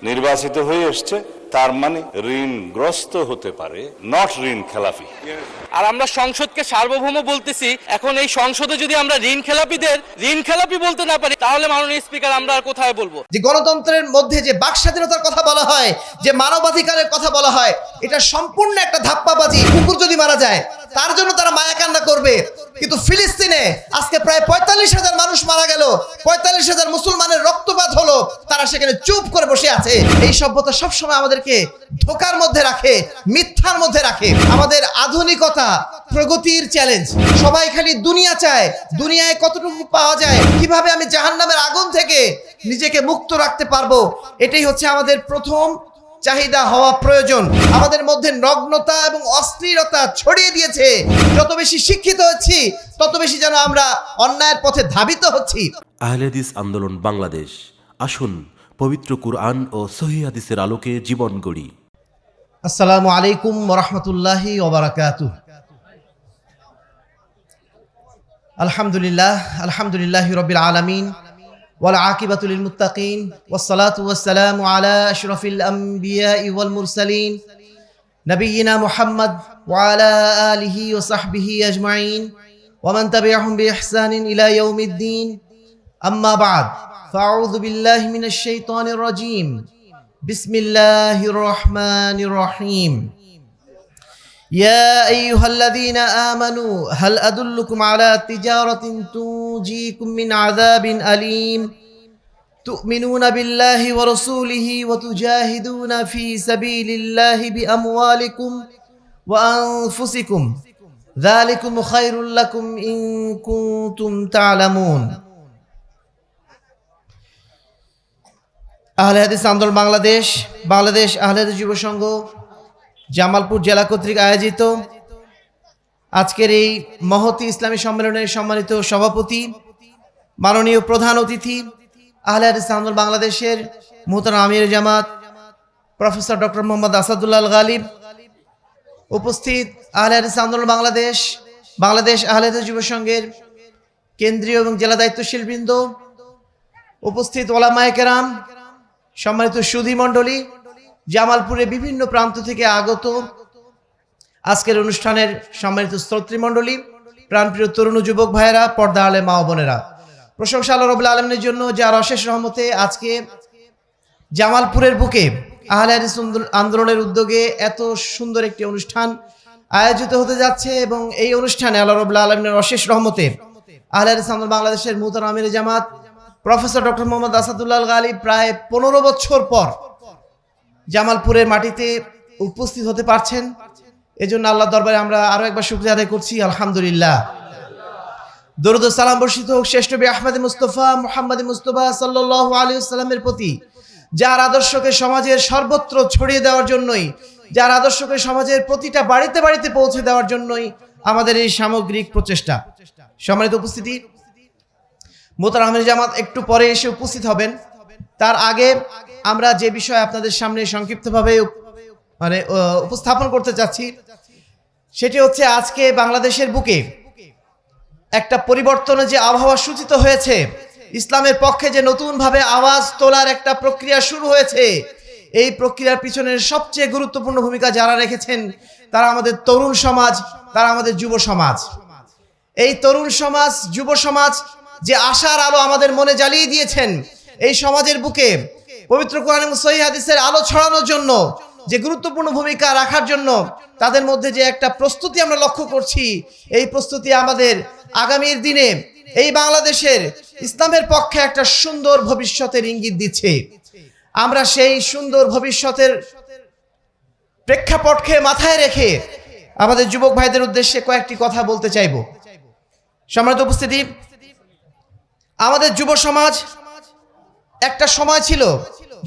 নির্বাচিত হয়ে এসছে, তার মানে ঋণগ্রস্ত হতে পারে, নট ঋণ খেলাপি। আর আমরা সংসদকে সার্বভৌম বলতেছি, এখন এই সংসদে যদি আমরা ঋণ খেলাপিদের ঋণ খেলাপি বলতে না পারি, তাহলে মাননীয় স্পিকার আমরা আর কোথায় বলবো? যে গণতন্ত্রের মধ্যে যে বাক স্বাধীনতার কথা বলা হয়, যে মানবাধিকারের কথা বলা হয়, এটা সম্পূর্ণ একটা ধাপ্পাবাজি। কুকুর যদি মারা যায় তার জন্য তারা মায়া কান্না করবে, কিন্তু ফিলিস্তিনে আজকে প্রায় ৪৫,০০০ মানুষ মারা গেল, ৪৫,০০০ মুসলমানের রক্তপাত হলো, তারা সেখানে চুপ করে বসে আছে। এই সভ্যতা সবসময় আমাদেরকে ধোকার মধ্যে রাখে, মিথ্যার মধ্যে রাখে। আমাদের আধুনিকতা প্রগতির চ্যালেঞ্জ, সবাই খালি দুনিয়া চায়, দুনিয়ায় কতটুকু পাওয়া যায়, কিভাবে আমি জাহান্নামের আগুন থেকে নিজেকে মুক্ত রাখতে পারবো, এটাই হচ্ছে আমাদের প্রথম চাহিদা হওয়া প্রয়োজন। আমাদের মধ্যে নগ্নতা এবং অশ্লীলতা ছড়িয়ে দিয়েছে। যত বেশি শিক্ষিত হচ্ছি, তত বেশি যেন আমরা অন্যায়ের পথে ধাবিত হচ্ছি। আহলে হাদিস আন্দোলন বাংলাদেশ, আসুন পবিত্র কুরআন ও সহিহ হাদিসের আলোকে জীবন গড়ি। আসসালামু আলাইকুম ওয়া রাহমাতুল্লাহি ওয়া বারাকাতুহু। আলহামদুলিল্লাহি রাব্বিল আলামিন ওয়াল আকিবাতু লিল মুত্তাকিন ওয়াস সালাতু ওয়াস সালামু আলা আশরাফিল আমবিয়াই ওয়াল মুরসালিন নবিয়িনা মুহাম্মদ ওয়া আলা আলিহি ওয়া সাহবিহি আজমাইন ওয়া মান তাবিআহুম বিইহসানিন ইলা ইয়াউমিদ্দিন। আম্মা বা'দ, ফাআউযু বিল্লাহি মিনাশ শাইতানির রাজীম। বিসমিল্লাহির রহমানির রহিম। يا أيها الذين آمنوا هل أدلكم على تجارة تنجيكم من عذاب أليم تؤمنون بالله ورسوله وتجاهدون في سبيل الله بأموالكم وأنفسكم ذلكم خير لكم إن كنتم تعلمون। আহলে হাদিস আন্দোলন বাংলাদেশ, বাংলাদেশ আহলে হাদিস যুব সংঘ জামালপুর জেলা কর্তৃক আয়োজিত আজকের এই মহতী ইসলামী সম্মেলনের সম্মানিত সভাপতি, মাননীয় প্রধান অতিথি, আহলে হাদিস আন্দোলন বাংলাদেশের মুহতারাম আমির জামাত প্রফেসর ডক্টর মোহাম্মদ আসাদুল্লাহ আল গালিব, উপস্থিত আহলে হাদিস আন্দোলন বাংলাদেশ, বাংলাদেশ আহলে হাদিস যুব সংঘের কেন্দ্রীয় এবং জেলা দায়িত্বশীল বৃন্দ, উপস্থিত ওলামায়ে কেরাম, সম্মানিত সুধী মণ্ডলী, জামালপুরের বিভিন্ন প্রান্ত থেকে আগত আজকের অনুষ্ঠানের সম্মানিত শ্রোতৃমণ্ডলী, প্রাণপ্রিয় তরুণ যুবক ভাইয়েরা, পর্দা আলে মা ও বোনেরা, প্রশংসা আল্লাহ রাব্বুল আলামিনের জন্য, যার অশেষ রহমতে আজকে জামালপুরের বুকে আহলে হাদিস আন্দোলনের উদ্যোগে এত সুন্দর একটি অনুষ্ঠান আয়োজিত হতে যাচ্ছে। এবং এই অনুষ্ঠানে আল্লাহ রাব্বুল আলামিনের অশেষ রহমতে আহলে হাদিস আন্দোলন বাংলাদেশের মুহতারাম আমির জামাত প্রফেসর ডক্টর মোহাম্মদ আসাদুল্লাহ আল গালিব প্রায় 15 বছর পর জামালপুরের মাটিতে উপস্থিত হতে পারছেন। এজন্য আল্লাহ দরবারে আমরা আরো একবার শুকরিয়া আদায় করছি, আলহামদুলিল্লাহ। দরুদ ও সালাম বর্ষিত হোক শ্রেষ্ঠ নবী আহমদ মুস্তাফা মুহাম্মদ মুস্তাফা সাল্লাল্লাহু আলাইহি ওয়াসাল্লামের প্রতি, যার আদর্শকে সমাজের সর্বত্র ছড়িয়ে দেওয়ার জন্যই, যার আদর্শকে সমাজের প্রতিটা বাড়িতে বাড়িতে পৌঁছে দেওয়ার জন্যই আমাদের এই সামগ্রিক প্রচেষ্টা। সম্মানিত উপস্থিতি, মুহতারাম আমির জামাত একটু পরে এসে উপস্থিত হবেন। তার আগে আমরা যে বিষয় আপনাদের সামনে সংক্ষিপ্তভাবে উপস্থাপন করতে চাচ্ছি, সেটি হচ্ছে আজকে বাংলাদেশের বুকে একটা পরিবর্তনের যে আবহাওয়া সূচিত হয়েছে, ইসলামের পক্ষে যে নতুনভাবে আওয়াজ তোলার একটা প্রক্রিয়া শুরু হয়েছে, এই প্রক্রিয়ার পিছনের সবচেয়ে গুরুত্বপূর্ণ ভূমিকা যারা রেখেছেন তারা আমাদের তরুণ সমাজ, তারা আমাদের যুব সমাজ। এই তরুণ সমাজ, যুব সমাজ যে আশার আলো আমাদের মনে জ্বালিয়ে দিয়েছেন, এই সমাজের বুকে পবিত্র কোরআন এবং সহিহ হাদিসের আলো ছড়ানোর জন্য যে গুরুত্বপূর্ণ ভূমিকা রাখার জন্য তাদের মধ্যে যে একটা প্রস্তুতি আমরা লক্ষ্য করছি, এই প্রস্তুতি আমাদের আগামীর দিনে এই বাংলাদেশের ইসলামের পক্ষে একটা সুন্দর ভবিষ্যতের ইঙ্গিত দিচ্ছে। আমরা সেই সুন্দর ভবিষ্যতের প্রেক্ষাপটকে মাথায় রেখে আমাদের যুবক ভাইদের উদ্দেশ্যে কয়েকটি কথা বলতে চাইব। সম্মানিত উপস্থিতি, আমাদের যুব সমাজ একটা সময় ছিল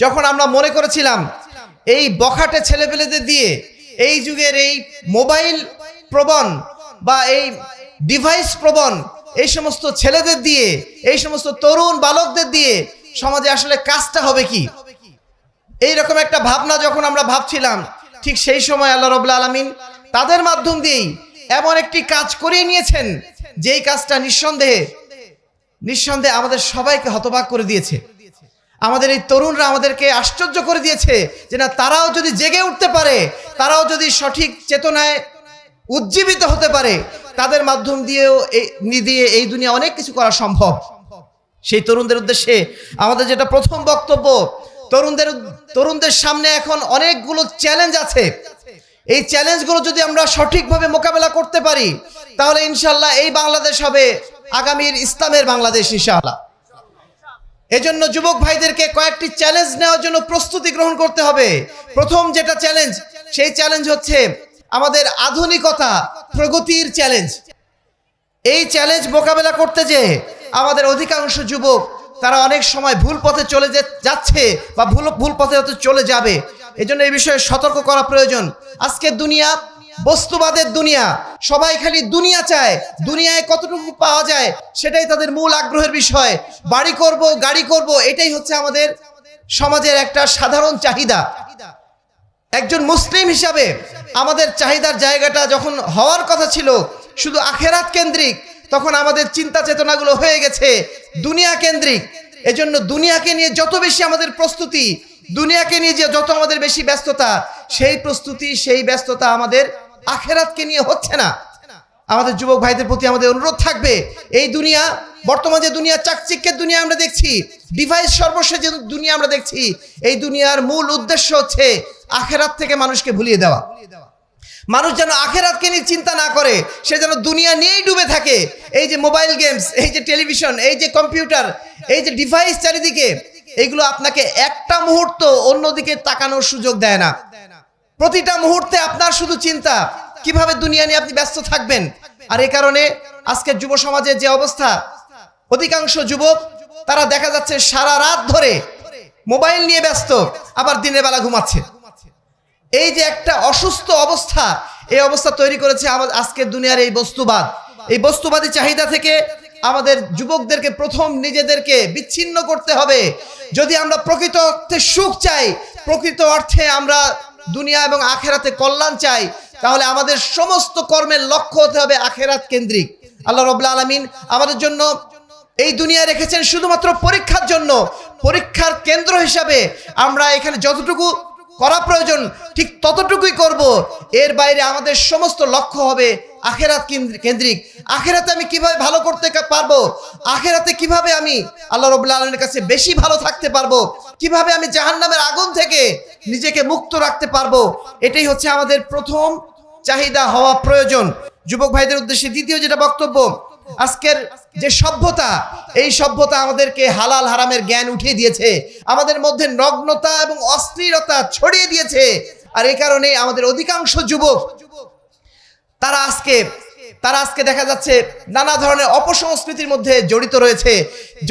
যখন আমরা মনে করেছিলাম এই বখাটে ছেলেপেলেদের দিয়ে, এই যুগের এই মোবাইল প্রবণ বা এই ডিভাইস প্রবণ এই সমস্ত ছেলেদের দিয়ে, এই সমস্ত তরুণ বালকদের দিয়ে সমাজে আসলে কাজটা হবে কি, এইরকম একটা ভাবনা যখন আমরা ভাবছিলাম, ঠিক সেই সময় আল্লাহ রাব্বুল আলামিন তাদের মাধ্যম দিয়েই এমন একটি কাজ করিয়ে নিয়েছেন, যেই কাজটা নিঃসন্দেহে আমাদের সবাইকে হতবাক করে দিয়েছে। আমাদের এই তরুণরা আমাদেরকে আশ্চর্য করে দিয়েছে যে না, তারাও যদি জেগে উঠতে পারে, তারাও যদি সঠিক চেতনায় উজ্জীবিত হতে পারে, তাদের মাধ্যম দিয়েও এই দুনিয়া অনেক কিছু করা সম্ভব। সেই তরুণদের উদ্দেশ্যে আমাদের যেটা প্রথম বক্তব্য, তরুণদের সামনে এখন অনেকগুলো চ্যালেঞ্জ আছে। এই চ্যালেঞ্জগুলো যদি আমরা সঠিকভাবে মোকাবেলা করতে পারি, তাহলে ইনশাআল্লাহ এই বাংলাদেশ হবে আগামীর ইসলামের বাংলাদেশ ইনশাআল্লাহ। এজন্য যুবক ভাইদেরকে কয়েকটি চ্যালেঞ্জ নেওয়ার জন্য প্রস্তুতি গ্রহণ করতে হবে। প্রথম যেটা চ্যালেঞ্জ, সেই চ্যালেঞ্জ হচ্ছে আমাদের আধুনিকতা প্রগতির চ্যালেঞ্জ। এই চ্যালেঞ্জ মোকাবেলা করতে যে আমাদের অধিকাংশ যুবক তারা অনেক সময় ভুল পথে চলে যাচ্ছে বা ভুল পথে হয়তো চলে যাবে। এজন্য এই বিষয়ে সতর্ক করা প্রয়োজন। আজকের দুনিয়া বস্তুবাদের দুনিয়া, সবাই খালি দুনিয়া চায়, দুনিয়ায় কতটুকু পাওয়া যায় সেটাই তাদের মূল আগ্রহের বিষয়। বাড়ি করব, গাড়ি করব, এটাই হচ্ছে আমাদের সমাজের একটা সাধারণ চাহিদা। একজন মুসলিম হিসাবে আমাদের চাহিদার জায়গাটা যখন হওয়ার কথা ছিল শুধু আখেরাত কেন্দ্রিক, তখন আমাদের চিন্তা চেতনাগুলো হয়ে গেছে দুনিয়া কেন্দ্রিক। এজন্য দুনিয়াকে নিয়ে যত বেশি আমাদের প্রস্তুতি, দুনিয়াকে নিয়ে যে যত আমাদের বেশি ব্যস্ততা, সেই প্রস্তুতি সেই ব্যস্ততা আমাদের আখেরাতকে নিয়ে হচ্ছে না। আমাদের যুবক ভাইদের প্রতি আমাদের অনুরোধ থাকবে, এই দুনিয়া, বর্তমান যে দুনিয়া, চাকচিক্যের দুনিয়া আমরা দেখছি, ডিভাইস সর্বশেষ যে দুনিয়া আমরা দেখছি, এই দুনিয়ার মূল উদ্দেশ্য হচ্ছে আখেরাত থেকে মানুষকে ভুলিয়ে দেওয়া। মানুষ যেন আখেরাতকে নিয়ে চিন্তা না করে, সে যেন দুনিয়া নিয়েই ডুবে থাকে। এই যে মোবাইল গেমস, এই যে টেলিভিশন, এই যে কম্পিউটার, এই যে ডিভাইস চারিদিকে, এইগুলো আপনাকে একটা মুহূর্ত অন্যদিকে তাকানোর সুযোগ দেয় না। প্রতিটা মুহূর্তে আপনার শুধু চিন্তা কিভাবে দুনিয়া নিয়ে আপনি ব্যস্ত থাকবেন। আর এই কারণে আজকের যুব সমাজের যে অবস্থা, অধিকাংশ যুবক তারা দেখা যাচ্ছে সারা রাত ধরে মোবাইল নিয়ে ব্যস্ত, আবার দিনের বেলা ঘুমাচ্ছে। এই যে একটা অসুস্থ অবস্থা, এই অবস্থা তৈরি করেছে আমাদের আজকের দুনিয়ার এই বস্তুবাদ। এই বস্তুবাদী চাহিদা থেকে আমাদের যুবকদেরকে প্রথম নিজেদেরকে বিচ্ছিন্ন করতে হবে। যদি আমরা প্রকৃত অর্থে সুখ চাই, প্রকৃত অর্থে আমরা দুনিয়া এবং আখেরাতে কল্যাণ চাই, তাহলে আমাদের সমস্ত কর্মের লক্ষ্য হতে হবে আখেরাত কেন্দ্রিক। আল্লাহ রাব্বুল আলামিন আমাদের জন্য এই দুনিয়া রেখেছেন শুধুমাত্র পরীক্ষার জন্য। পরীক্ষার কেন্দ্র হিসাবে আমরা এখানে যতটুকু করা প্রয়োজন ঠিক ততটুকুই করব। এর বাইরে আমাদের সমস্ত লক্ষ্য হবে আখেরাত কেন্দ্রিক। আখেরাতে আমি কিভাবে ভালো করতে পারবো, আখেরাতে কিভাবে আমি আল্লাহ রাব্বুল আলামিনের কাছে বেশি ভালো থাকতে পারবো, কিভাবে আমি জাহান্নামের আগুন থেকে নিজেকে মুক্ত রাখতে পারবো, এটাই হচ্ছে আমাদের প্রথম চাহিদা হওয়া প্রয়োজন। যুবক ভাইদের উদ্দেশ্যে দ্বিতীয় যেটা বক্তব্য, আজকের যে সভ্যতা, এই সভ্যতা আমাদেরকে হালাল হারামের জ্ঞান উঠিয়ে দিয়েছে, আমাদের মধ্যে নগ্নতা এবং অশ্লীলতা ছড়িয়ে দিয়েছে। আর এই কারণে আমাদের অধিকাংশ যুবক তারা আজকে দেখা যাচ্ছে নানা ধরনের অপসংস্কৃতির মধ্যে জড়িত রয়েছে।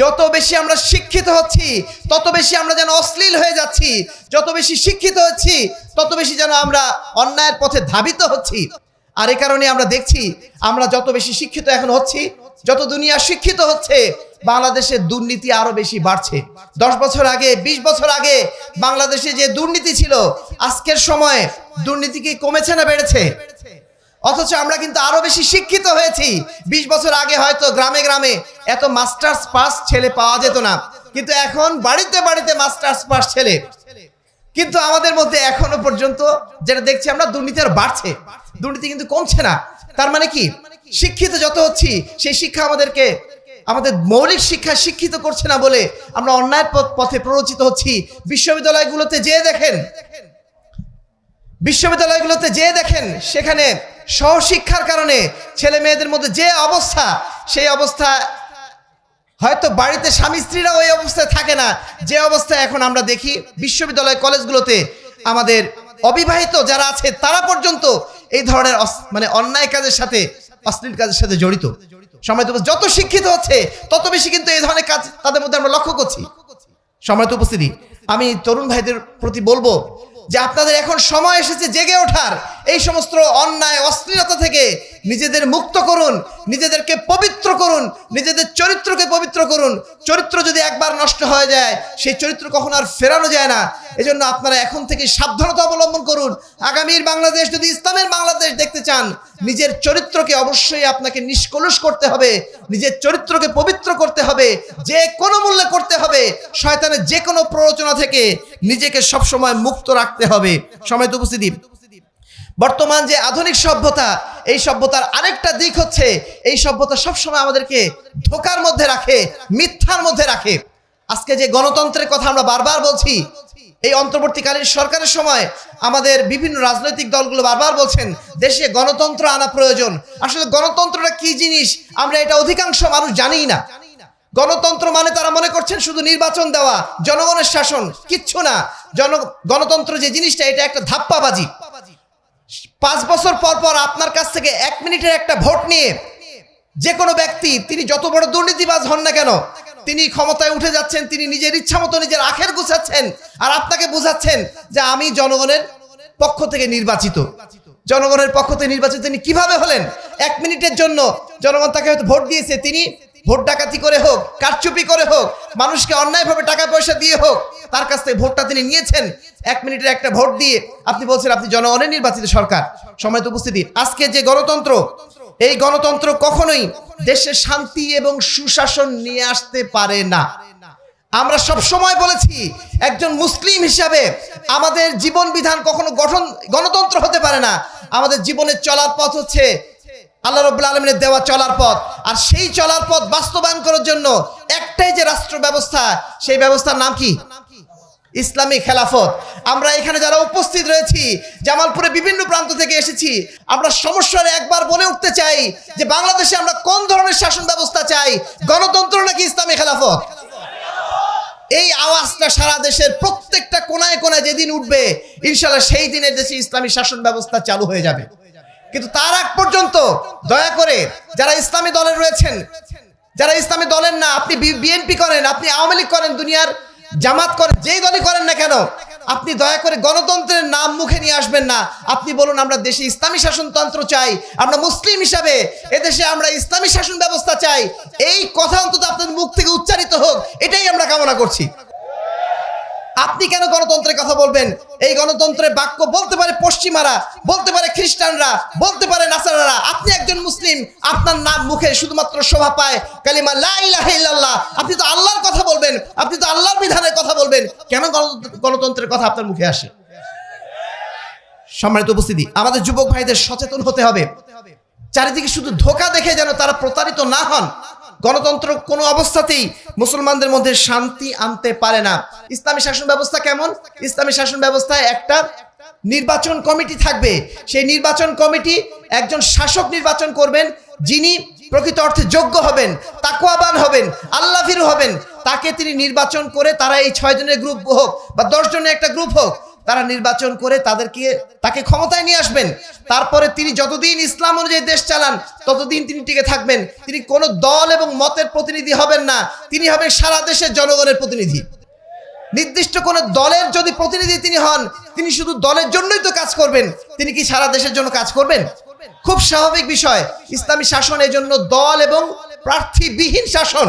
যত বেশি আমরা শিক্ষিত হচ্ছি তত বেশি আমরা যেন অশ্লীল হয়ে যাচ্ছি, যত বেশি শিক্ষিত হচ্ছি তত বেশি যেন আমরা অন্যায়ের পথে ধাবিত হচ্ছি। আর এই কারণে আমরা দেখছি, আমরা যত বেশি শিক্ষিত এখন হচ্ছি, যত দুনিয়া শিক্ষিত হচ্ছে, বাংলাদেশের দুর্নীতি আরো বেশি বাড়ছে। 10 বছর আগে, 20 বছর আগে বাংলাদেশে যে দুর্নীতি ছিল, আজকের সময়ে দুর্নীতি কি কমেছে না বেড়েছে? অথচ আমরা কিন্তু আরো বেশি শিক্ষিত হয়েছি। 20 বছর আগে হয়তো গ্রামে গ্রামে এত মাস্টার্স পাস ছেলে পাওয়া যেত না, কিন্তু এখন বাড়িতে বাড়িতে মাস্টার্স পাস ছেলে। কিন্তু আমাদের মধ্যে এখনো পর্যন্ত যেটা দেখছি আমরা, দুর্নীতি আর বাড়ছে, দুর্নীতি কিন্তু কমছে না। তার মানে কি, শিক্ষিত যত হচ্ছি সেই শিক্ষা আমাদের মৌলিক শিক্ষা শিক্ষিত করছে না বলে আমরা অন্যায়ের পথে প্ররোচিত হচ্ছি। বিশ্ববিদ্যালয়গুলোতে যেয়ে দেখেন সেখানে সহশিক্ষার কারণে ছেলে মেয়েদের মধ্যে যে অবস্থা, সেই অবস্থা হয়তো বাড়িতে স্বামী স্ত্রীরা ওই অবস্থায় থাকে না, যে অবস্থায় এখন আমরা দেখি বিশ্ববিদ্যালয় কলেজগুলোতে আমাদের অবিবাহিত যারা আছে তারা পর্যন্ত এই ধরনের অন্যায় কাজের সাথে, অশ্লীল কাজের সাথে জড়িত। সম্মানিত যত শিক্ষিত হচ্ছে তত বেশি কিন্তু এই ধরনের কাজ তাদের মধ্যে আমরা লক্ষ্য করছি। সম্মানিত উপস্থিতি, আমি তরুণ ভাইদের প্রতি বলবো যে আপনাদের এখন সময় এসেছে জেগে ওঠার, এই সমস্ত অন্যায় অশ্লীলতা থেকে নিজেদের মুক্ত করুন, নিজেদেরকে পবিত্র করুন, নিজেদের চরিত্রকে পবিত্র করুন। চরিত্র যদি একবার নষ্ট হয়ে যায়, সেই চরিত্র কখনো আর ফেরানো যায় না। এজন্য আপনারা এখন থেকে সাবধানতা অবলম্বন করুন। আগামীর বাংলাদেশ যদি ইসলামের বাংলাদেশ দেখতে চান, নিজের চরিত্রকে অবশ্যই আপনাকে নিষ্কলুষ করতে হবে, নিজের চরিত্রকে পবিত্র করতে হবে, যে কোনো মূল্যে করতে হবে। শয়তানের যে কোনো প্ররোচনা থেকে নিজেকে সবসময় মুক্ত রাখতে হবে। সময় তো উপস্থিতি, বর্তমান যে আধুনিক সভ্যতা, এই সভ্যতার আরেকটা দিক হচ্ছে এই সভ্যতা সবসময় আমাদেরকে ধোঁকার মধ্যে রাখে, মিথ্যার মধ্যে রাখে। আজকে যে গণতন্ত্রের কথা আমরা বারবার বলছি, এই অন্তর্বর্তীকালীন সরকারের সময় আমাদের বিভিন্ন রাজনৈতিক দলগুলো বারবার বলছেন দেশে গণতন্ত্র আনা প্রয়োজন। আসলে গণতন্ত্রটা কি জিনিস আমরা এটা অধিকাংশ মানুষ জানিই না। গণতন্ত্র মানে তারা মনে করছেন শুধু নির্বাচন দেওয়া, জনগণের শাসন, কিচ্ছু না। গণতন্ত্র যে জিনিসটা, এটা একটা ধাপ্পাবাজি। 5 বছর পর পর আপনার কাছ থেকে 1 মিনিটের একটা ভোট নিয়ে যে কোনো ব্যক্তি, তিনি যত বড় দুর্নীতিবাজ হন না কেন, তিনি ক্ষমতায় উঠে যাচ্ছেন, তিনি নিজের ইচ্ছা মতো নিজের আখের গুছাচ্ছেন, আর আপনাকে বুঝাচ্ছেন যে আমি জনগণের পক্ষ থেকে নির্বাচিত। জনগণের পক্ষ থেকে নির্বাচিত তিনি কিভাবে হলেন? 1 মিনিটের জন্য জনগণ তাকে হয়তো ভোট দিয়েছে, তিনি ভোট ডাকাতি করে হোক, কারচুপি করে হোক, মানুষকে অন্যায়ভাবে টাকা পয়সা দিয়ে হোক, তার কাছ থেকে ভোটটা তিনি নিয়েছেন। 1 মিনিটের একটা ভোট দিয়ে আপনি বলছেন আপনি জনগণের নির্বাচিত সরকার। সম্মানিত উপস্থিতি, আজকে যে গণতন্ত্র, এই গণতন্ত্র কখনোই দেশে শান্তি এবং সুশাসন নিয়ে আসতে পারে না। আমরা সব সময় বলেছি একজন মুসলিম হিসাবে আমাদের জীবন বিধান কখনো গণতন্ত্র হতে পারে না। আমাদের জীবনের চলার পথ হচ্ছে আল্লাহ রাব্বুল আলামিনের দেওয়া চলার পথ। আর সেই চলার পথ বাস্তবায়ন করার জন্য একটাই যে রাষ্ট্র ব্যবস্থা, সেই ব্যবস্থার নাম কি? ইসলামী খেলাফত। আমরা এখানে যারা উপস্থিত রয়েছি, জামালপুরে বিভিন্ন প্রান্ত থেকে এসেছি, আমরা সমস্যার একবার বলে উঠতে চাই যে বাংলাদেশে আমরা কোন ধরনের শাসন ব্যবস্থা চাই, গণতন্ত্র নাকি ইসলামী খেলাফত? এই আওয়াজটা সারা দেশের প্রত্যেকটা কোনায় কোনায় যেদিন উঠবে, ইনশাআল্লাহ সেই দিনের দেশে ইসলামী শাসন ব্যবস্থা চালু হয়ে যাবে। কিন্তু তার আগ পর্যন্ত দয়া করে যারা ইসলামী দলের রয়েছেন, যারা ইসলামী দলের না, আপনি বিএনপি করেন, আপনি আওয়ামী লীগ করেন, দুনিয়ার জামাত করেন, যেই দলই করেন না কেন, আপনি দয়া করে গণতন্ত্রের নাম মুখে নিয়ে আসবেন না। আপনি বলুন আমরা দেশে ইসলামী শাসনতন্ত্র চাই, আমরা মুসলিম হিসাবে এদেশে আমরা ইসলামী শাসন ব্যবস্থা চাই। এই কথা অন্তত আপনার মুখ থেকে উচ্চারিত হোক, এটাই আমরা কামনা করছি। আপনি কেন গণতন্ত্রের কথা বলবেন? এই গণতন্ত্রের বাক্য বলতে পারে পশ্চিমারা, বলতে পারে খ্রিস্টানরা, বলতে পারে নাসারারা। আপনি একজন মুসলিম, আপনার নাম মুখে শুধুমাত্র শোভা পায় কালিমা লা ইলাহা ইল্লাল্লাহ। আপনি তো আল্লাহর কথা বলবেন, আপনি তো আল্লাহর বিধানের কথা বলবেন, কেন গণতন্ত্রের কথা আপনার মুখে আসে? সম্মানিত উপস্থিতি, আমাদের যুবক ভাইদের সচেতন হতে হবে। চারিদিকে শুধু ধোঁকা দেখে যেন তারা প্রতারিত না হন। গণতন্ত্র কোনো অবস্থাতেই মুসলমানদের মধ্যে শান্তি আনতে পারে না। ইসলামী শাসন ব্যবস্থা কেমন? ইসলামী শাসন ব্যবস্থায় একটা নির্বাচন কমিটি থাকবে। সেই নির্বাচন কমিটি একজন শাসক নির্বাচন করবেন, যিনি প্রকৃত অর্থে যোগ্য হবেন, তাকওয়াবান হবেন, আল্লাহভীরু হবেন। তাকে তিনি নির্বাচন করে, তারা এই 6 জনের গ্রুপ হোক বা 10 জনের একটা গ্রুপ হোক, তারা নির্বাচন করে তাকে ক্ষমতায় নিয়ে আসবেন। তারপরে তিনি যতদিন ইসলাম অনুযায়ী দেশ চালান ততদিন তিনি টিকে থাকবেন। তিনি কোনো দল এবং মতের প্রতিনিধি হবেন না, তিনি হবেন সারা দেশের জনগণের প্রতিনিধি। নির্দিষ্ট কোনো দলের যদি প্রতিনিধি তিনি হন, তিনি শুধু দলের জন্যই তো কাজ করবেন, তিনি কি সারা দেশের জন্য কাজ করবেন? খুব স্বাভাবিক বিষয়। ইসলামী শাসন এই জন্য দল এবং প্রার্থীবিহীন শাসন।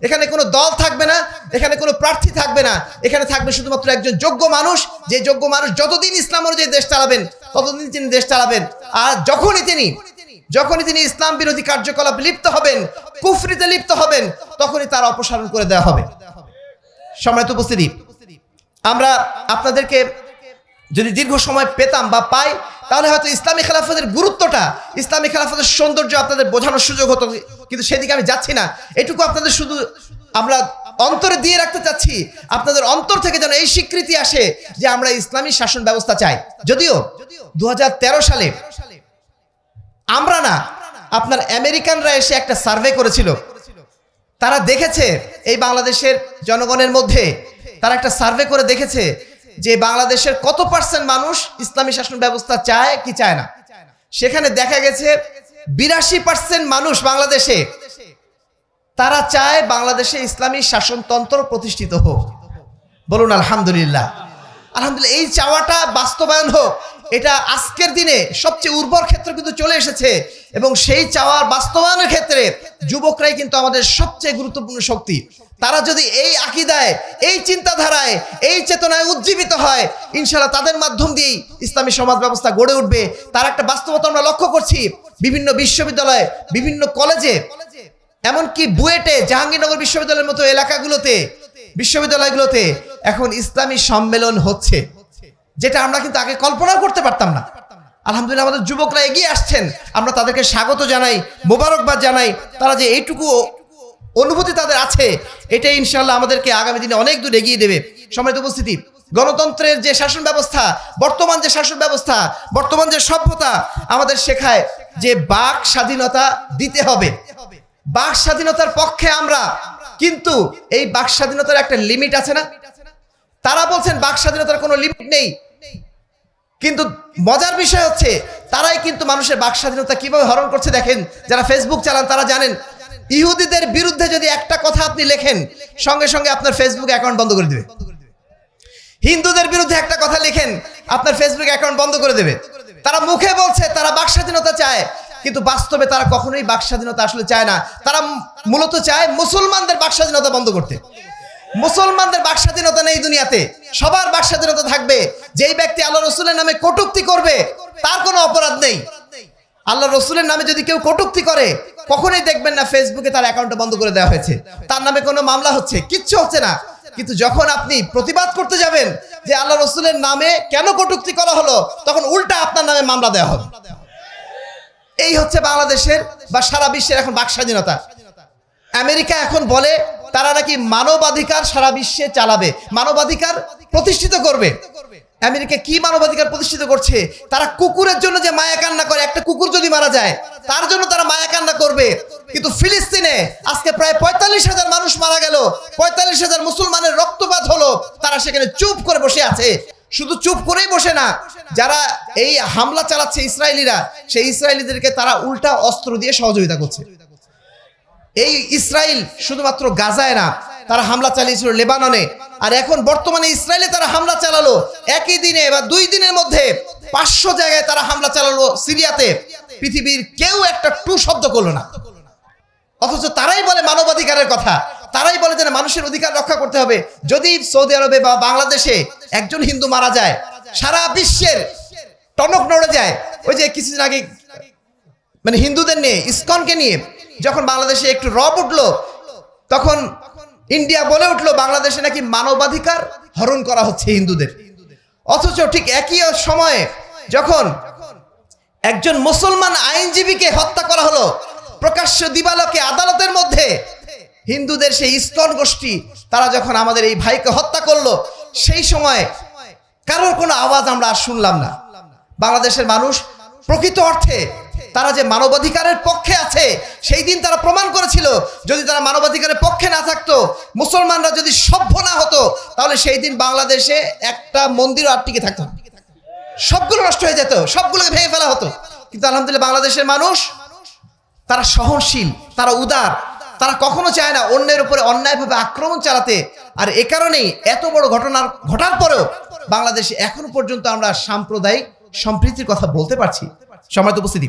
এখানে কোনো দল থাকবে না, এখানে কোনো প্রার্থী থাকবে না, এখানে থাকবে শুধুমাত্র একজন যোগ্য মানুষ। যে যোগ্য মানুষ যতদিন ইসলাম অনুযায়ী দেশ চালাবেন ততদিন তিনি দেশ চালাবেন। আর যখনই তিনি ইসলাম বিরোধী কার্যকলাপ লিপ্ত হবেন, কুফরিতে লিপ্ত হবেন, তখনই তার অপসারণ করে দেওয়া হবে। সম্মানিত উপস্থিতি, আমরা আপনাদেরকে যদি দীর্ঘ সময় পেতাম বা পাই, তাহলে হয়তো ইসলামী খেলাফতের গুরুত্বটা, ইসলামী খেলাফতের সৌন্দর্য আপনাদের বোঝানোর সুযোগ হতো। কিন্তু সেদিকে আমি যাচ্ছি না। এটুকু আপনাদের শুধু আমরা অন্তরে দিয়ে রাখতে চাচ্ছি, আপনাদের অন্তর থেকে যেন এই স্বীকৃতি আসে যে আমরা ইসলামী শাসন ব্যবস্থা চাই। যদিও 2013 সালে আমরা না, আপনার আমেরিকানরা এসে একটা সার্ভে করেছিল। তারা দেখেছে এই বাংলাদেশের জনগণের মধ্যে, তারা একটা সার্ভে করে দেখেছে যে বাংলাদেশের কত % মানুষ ইসলামী শাসন ব্যবস্থা চায় কি চায় না। সেখানে দেখা গেছে 82% মানুষ বাংলাদেশে তারা চায় বাংলাদেশে ইসলামী শাসনতন্ত্র প্রতিষ্ঠিত হোক। বলুন আলহামদুলিল্লাহ। আলহামদুলিল্লাহ, এই চাওয়াটা বাস্তবায়ন হোক, এটা আজকের দিনে সবচেয়ে উর্বর ক্ষেত্র কিন্তু চলে এসেছে, এবং সেই চাওয়ার বাস্তবায়নের ক্ষেত্রে যুবকরাই কিন্তু আমাদের সবচেয়ে গুরুত্বপূর্ণ শক্তি। তারা যদি এই আকীদায়, এই চিন্তাধারায়, এই চেতনায় উজ্জীবিত হয়, ইনশাআল্লাহ তাদের মাধ্যম দিয়েই ইসলামী সমাজ ব্যবস্থা গড়ে উঠবে। তার একটা বাস্তবতা আমরা লক্ষ্য করছি বিভিন্ন বিশ্ববিদ্যালয়ে, বিভিন্ন কলেজে, এমনকি বুয়েটে, জাহাঙ্গীরনগর বিশ্ববিদ্যালয়ের মতো এলাকাগুলোতে, বিশ্ববিদ্যালয়গুলোতে এখন ইসলামী সম্মেলন হচ্ছে, যেটা আমরা কিন্তু আগে কল্পনা করতে পারতাম না। আলহামদুলিল্লাহ আমাদের যুবকরা এগিয়ে আসছেন, আমরা তাদেরকে স্বাগত জানাই, মোবারকবাদ জানাই। তারা যে এইটুকু অনুভূতি তাদের আছে, এটাই ইনশাআল্লাহ আমাদেরকে আগামী দিনে অনেক দূর এগিয়ে দেবে। সম্মানিত উপস্থিতি, গণতন্ত্রের যে শাসন ব্যবস্থা, বর্তমান যে শাসন ব্যবস্থা, বর্তমান যে সভ্যতা আমাদের শেখায় যে বাক স্বাধীনতা দিতে হবে। বাক স্বাধীনতার পক্ষে আমরা, কিন্তু এই বাক স্বাধীনতার একটা লিমিট আছে না? তারা বলছেন বাক স্বাধীনতার কোনো লিমিট নেই, কিন্তু মজার বিষয় হচ্ছে তারাই কিন্তু মানুষের বাক স্বাধীনতা কিভাবে হরণ করছে দেখেন। যারা ফেসবুক চালান তারা জানেন, ইহুদিদের বিরুদ্ধে যদি একটা কথা আপনি লেখেন, সঙ্গে সঙ্গে আপনার ফেসবুক অ্যাকাউন্ট বন্ধ করে দেবে। হিন্দুদের বিরুদ্ধে একটা কথা লেখেন, আপনার ফেসবুক অ্যাকাউন্ট বন্ধ করে দেবে। তারা মুখে বলছে তারা বাক স্বাধীনতা চায়, কিন্তু বাস্তবে তারা কখনোই বাক স্বাধীনতা আসলে চায় না। তারা মূলত চায় মুসলমানদের বাক স্বাধীনতা বন্ধ করতে। মুসলমানদের বাক স্বাধীনতা নেই দুনিয়াতে, সবার বাক স্বাধীনতা থাকবে। যেই ব্যক্তি আল্লাহ রসুলের নামে কটূক্তি করবে তার কোনো অপরাধ নেই। আল্লাহ রসুলের নামে যদি কেউ কটূক্তি করে, কখনোই দেখবেন না ফেসবুকে তার অ্যাকাউন্টটা বন্ধ করে দেওয়া হয়েছে, তার নামে কোনো মামলা হচ্ছে, কিচ্ছু হচ্ছে না। কিন্তু যখন আপনি প্রতিবাদ করতে যাবেন যে আল্লাহ রসুলের নামে কেন কটূক্তি করা হলো, তখন উল্টা আপনার নামে মামলা দেওয়া হবে। এই হচ্ছে বাংলাদেশের বা সারা বিশ্বের এখন বাক স্বাধীনতা। আমেরিকা এখন বলে তারা নাকি মানবাধিকার সারা বিশ্বে চালাবে, মানবাধিকার প্রতিষ্ঠিত করবে। আমেরিকা কি মানবাধিকার প্রতিষ্ঠিত করছে? তারা কুকুরের জন্য যে মায়া কান্না করে, একটা কুকুর যদি মারা যায় তার জন্য তারা মায়া কান্না করবে। কিন্তু ফিলিস্তিনে আজকে প্রায় 45,000 মানুষ মারা গেল, 45,000 মুসলমানের রক্তপাত হলো, তারা সেখানে চুপ করে বসে আছে। শুধু চুপ করেই বসে না, যারা এই হামলা চালাচ্ছে ইসরায়েলিরা, সেই ইসরায়েলিদেরকে তারা উল্টা অস্ত্র দিয়ে সহযোগিতা করছে। এই ইসরায়েল শুধুমাত্র গাজায় না, তারা হামলা চালিয়েছিল লেবাননে, আর এখন বর্তমানে ইসরায়েলে তারা হামলা চালালো একই দিনে বা 2 দিনের মধ্যে 500 জায়গায় তারা হামলা চালালো সিরিয়াতে। পৃথিবীর কেউ একটা টু শব্দ করলো না, অথচ তারাই বলে মানবাধিকারের কথা, তারাই বলে যে মানুষের অধিকার রক্ষা করতে হবে। যদি সৌদি আরবে বা বাংলাদেশে একজন হিন্দু মারা যায়, সারা বিশ্বের টনক নড়ে যায়। ওই যে কিছুদিন আগে মানে হিন্দুদের নিয়ে, ইসকনকে নিয়ে যখন বাংলাদেশে একটু রব উঠলো, তখন ইন্ডিয়া বলে উঠলো বাংলাদেশে নাকি মানবাধিকার হরণ করা হচ্ছে হিন্দুদের। অথচ ঠিক একই সময়ে যখন একজন মুসলমান আইনজীবীকে হত্যা করা হলো প্রকাশ্য দিবালোকে আদালতের মধ্যে, হিন্দুদের সেই ইসকন গোষ্ঠী তারা যখন আমাদের এই ভাইকে হত্যা করলো, সেই সময় কারোর কোনো আওয়াজ আমরা আর শুনলাম না। বাংলাদেশের মানুষ প্রকৃত অর্থে তারা যে মানবাধিকারের পক্ষে আছে, সেই দিন তারা প্রমাণ করেছিল। যদি তারা মানবাধিকারের পক্ষে না থাকতো, মুসলমানরা যদি সভ্য না হতো, তাহলে সেই দিন বাংলাদেশে একটা মন্দিরও আর টিকে থাকতো না, সবগুলো নষ্ট হয়ে যেত, সবগুলোকে ভেঙে ফেলা হতো। কিন্তু আলহামদুলিল্লাহ বাংলাদেশের মানুষ তারা সহনশীল, তারা উদার, তারা কখনো চায় না অন্যের উপরে অন্যায়ভাবে আক্রমণ চালাতে। আর এ কারণেই এত বড় ঘটার পরেও বাংলাদেশে এখনো পর্যন্ত আমরা সাম্প্রদায়িক সম্প্রীতির কথা বলতে পারছি। সম্মানিত উপস্থিতি,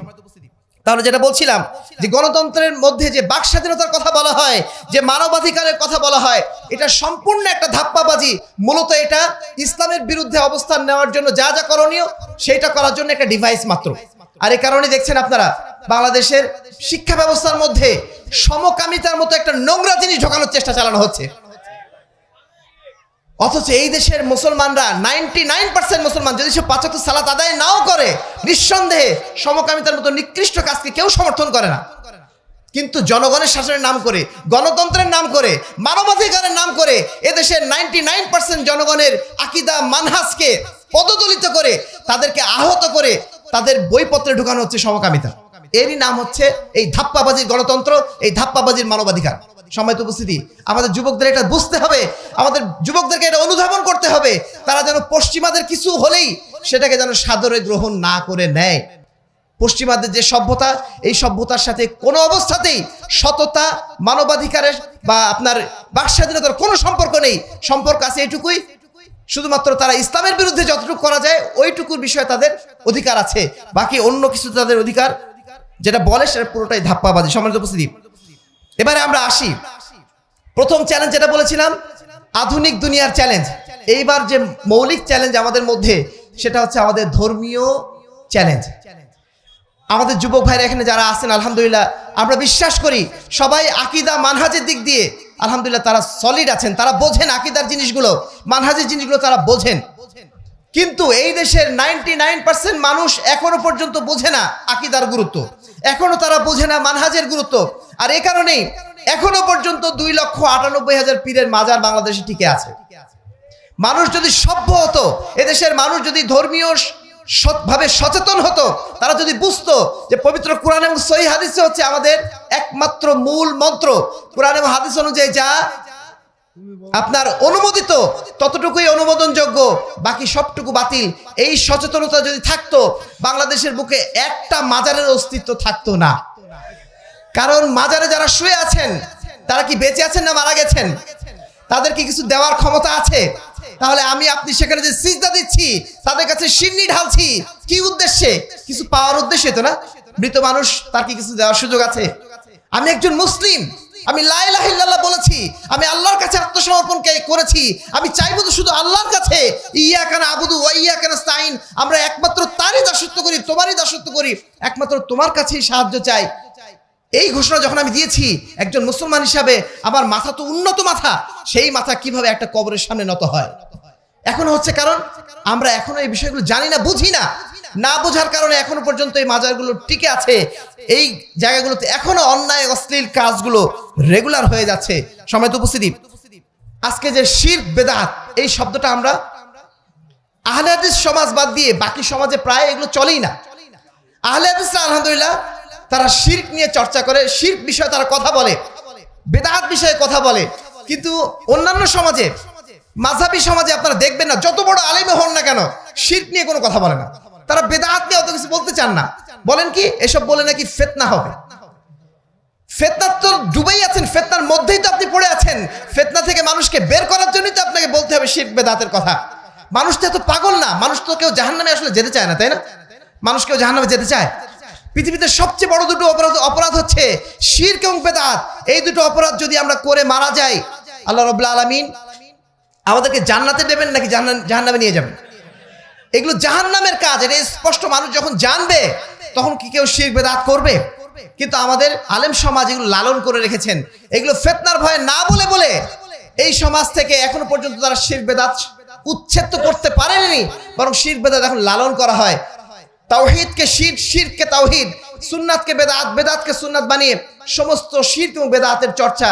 তাহলে যেটা বলছিলাম যে গণতন্ত্রের মধ্যে যে বাক স্বাধীনতার কথা বলা হয়, যে মানবাধিকারের কথা বলা হয়, এটা সম্পূর্ণ একটা ধাপ্পাবাজি। মূলত এটা ইসলামের বিরুদ্ধে অবস্থান নেওয়ার জন্য যা যা করণীয় সেটা করার জন্য একটা ডিভাইস মাত্র। আর এই কারণে দেখছেন আপনারা বাংলাদেশের শিক্ষা ব্যবস্থার মধ্যে সমকামিতার মতো একটা নোংরা জিনিস ঢোকানোর চেষ্টা চালানো হচ্ছে। অথচ এই দেশের মুসলমানরা 99% মুসলমান যদি সে 5 ওয়াক্ত সালাত আদায় নাও করে, নিঃসন্দেহে সমকামিতার মতো নিকৃষ্ট কাজকে কেউ সমর্থন করে না। কিন্তু জনগণের শাসনের নাম করে, গণতন্ত্রের নাম করে, মানবাধিকারের নাম করে এদেশের 99% জনগণের আকীদা মানহাজকে পদদলিত করে, তাদেরকে আহত করে তাদের বইপত্রে ঢুকানো হচ্ছে সমকামিতা। এরই নাম হচ্ছে এই ধাপ্পাবাজির গণতন্ত্র, এই ধাপ্পাবাজির মানবাধিকার। সম্মানিত উপস্থিতি, আমাদের যুবকদের এটা বুঝতে হবে, আমাদের যুবকদেরকে এটা অনুধাবন করতে হবে। তারা যেন পশ্চিমাদের কিছু হলেই সেটাকে যেন সাদরে গ্রহণ না করে নেয়। পশ্চিমাদের যে সভ্যতা, এই সভ্যতার সাথে কোনো অবস্থাতেই সততা, মানবাধিকারের বা আপনার বাক স্বাধীনতার কোনো সম্পর্ক নেই। সম্পর্ক আছে এটুকুই, শুধুমাত্র তারা ইসলামের বিরুদ্ধে যতটুকু করা যায় ওইটুকুর বিষয়ে তাদের অধিকার আছে, বাকি অন্য কিছু তাদের অধিকার যেটা বলে সেটা পুরোটাই ধাপ্পাবাজি। সম্মানিত উপস্থিতি, এবারে আমরা আসি প্রথম চ্যালেঞ্জ যেটা বলেছিলাম, আধুনিক দুনিয়ার চ্যালেঞ্জ। এইবার যে মৌলিক চ্যালেঞ্জ আমাদের মধ্যে সেটা হচ্ছে আমাদের ধর্মীয় চ্যালেঞ্জ। আমাদের যুবক ভাইরা এখানে যারা আছেন আলহামদুলিল্লাহ আমরা বিশ্বাস করি সবাই আকীদা মানহাজের দিক দিয়ে আলহামদুলিল্লাহ তারা সলিড আছেন, তারা বোঝেন আকীদার জিনিসগুলো, মানহাজের জিনিসগুলো তারা বোঝেন। কিন্তু এই দেশের 99% মানুষ এখনো পর্যন্ত বোঝে না আকীদার গুরুত্ব, এখনো তারা বোঝে না মানহাজের গুরুত্ব। আর এই কারণেই এখনো পর্যন্ত 2,98,000 পীরের মাজার বাংলাদেশে টিকে আছে। মানুষ যদি সভ্য হতো, এদেশের মানুষ যদি ধর্মীয় ভাবে সচেতন হতো, তারা যদি বুঝতো যে পবিত্র কোরআন এবং সহিহ হাদিসে হচ্ছে আমাদের একমাত্র মূল মন্ত্র, কোরআন এবং হাদিস অনুযায়ী যা আপনার অনুমোদিত ততটুকুই অনুমোদনযোগ্য, বাকি সবটুকু বাতিল। এই সচেতনতা যদি থাকতো বাংলাদেশের বুকে একটা মাজারের অস্তিত্ব থাকতো না। কারণ মাজারে যারা শুয়ে আছেন তারা কি বেঁচে আছেন না মারা গেছেন? তাদের কি কিছু দেওয়ার ক্ষমতা আছে? তাহলে আমি আপনি সেখানে যে সিজদা দিচ্ছি, তাদের কাছে সিন্নি ঢালছি, কি উদ্দেশ্যে? কিছু পাওয়ার উদ্দেশ্যে তো না। মৃত মানুষ, তার কি কিছু দেওয়ার সুযোগ আছে? আমি একজন মুসলিম, আমি লা ইলাহা ইল্লাল্লাহ বলেছি, আমি আল্লাহর কাছে আত্মসমর্পণ করেছি, আমি চাইবো তো শুধু আল্লাহর কাছে, ইয়াকা না'বুদু ওয়া ইয়াকা নাস্তাঈন, আমরা একমাত্র তারই দাসত্ব করি, তোমারই দাসত্ব করি, একমাত্র তোমার কাছেই সাহায্য চাই। এই ঘোষণা যখন আমি দিয়েছি একজন মুসলমান হিসাবে, আমার মাথা তো উন্নত মাথা, সেই মাথা কিভাবে একটা কবরের সামনে নত হয়? এখনো হচ্ছে কারণ আমরা এখনো এই বিষয়গুলো জানি না, বুঝি না। না বোঝার কারণে এখনো পর্যন্ত এই মাজারগুলো টিকে আছে। এই জায়গাগুলোতে এখনো অন্যায় অশ্লীল কাজগুলো রেগুলার হয়ে যাচ্ছে। সম্মানিত উপস্থিতি, আজকে যে শিরক বেদাত এই শব্দটা আমরা আহলে হাদিস সমাজ বাদ দিয়ে বাকি সমাজে প্রায় এগুলো চলেই না। আহলে হাদিসরা আলহামদুলিল্লাহ তারা শিরক নিয়ে চর্চা করে, শিরক বিষয়ে তারা কথা বলে, বেদাত বিষয়ে কথা বলে। কিন্তু অন্যান্য সমাজে, মাযহাবী সমাজে আপনারা দেখবেন না, যত বড় আলেম হন না কেন শিরক নিয়ে কোনো কথা বলে না। তারা বেদাত নিয়ে অত কিছু বলতে চান না। বলেন কি, এসব বলে নাকি ফিতনা হবে। ফিতনার তো ডুবেই আছেন, ফিতনার মধ্যেই তো আপনি পড়ে আছেন। ফিতনা থেকে মানুষকে বের করার জন্যই তো আপনাকে বলতে হবে শিরক বেদাতের কথা। মানুষ তো এত পাগল না, মানুষ তো কেউ জাহান্নামে আসলে যেতে চায় না, তাই না? মানুষ কেউ জাহান্নামে যেতে চায়? পৃথিবীতে সবচেয়ে বড় দুটো অপরাধ হচ্ছে শিরক এবং বেদাত। এই দুটো অপরাধ যদি আমরা করে মারা যাই, আল্লাহ রাব্বুল আলামিন আমাদেরকে জান্নাতে দেবেন নাকি জাহান্নামে নিয়ে যাবেন? এগুলো জাহান্নামের কাজ, এটা স্পষ্ট। মানুষ যখন জানবে তখন কি কেউ শিরক বেদাত করবে? কিন্তু আমাদের আলেম সমাজ এগুলো লালন করে রেখেছেন। এগুলো ফিতনার ভয়ে না বলে বলে এই সমাজ থেকে এখনো পর্যন্ত তারা শিরক বেদাত উচ্ছেদ তো করতে পারেনি, বরং শিরক বেদাত এখন লালন করা হয়। তাওহীদকে শিরক, শিরককে তাওহীদ, সুন্নাতকে বেদাত, বেদাতকে সুন্নাত বানিয়ে সমস্ত শিরক এবং বেদাতের চর্চা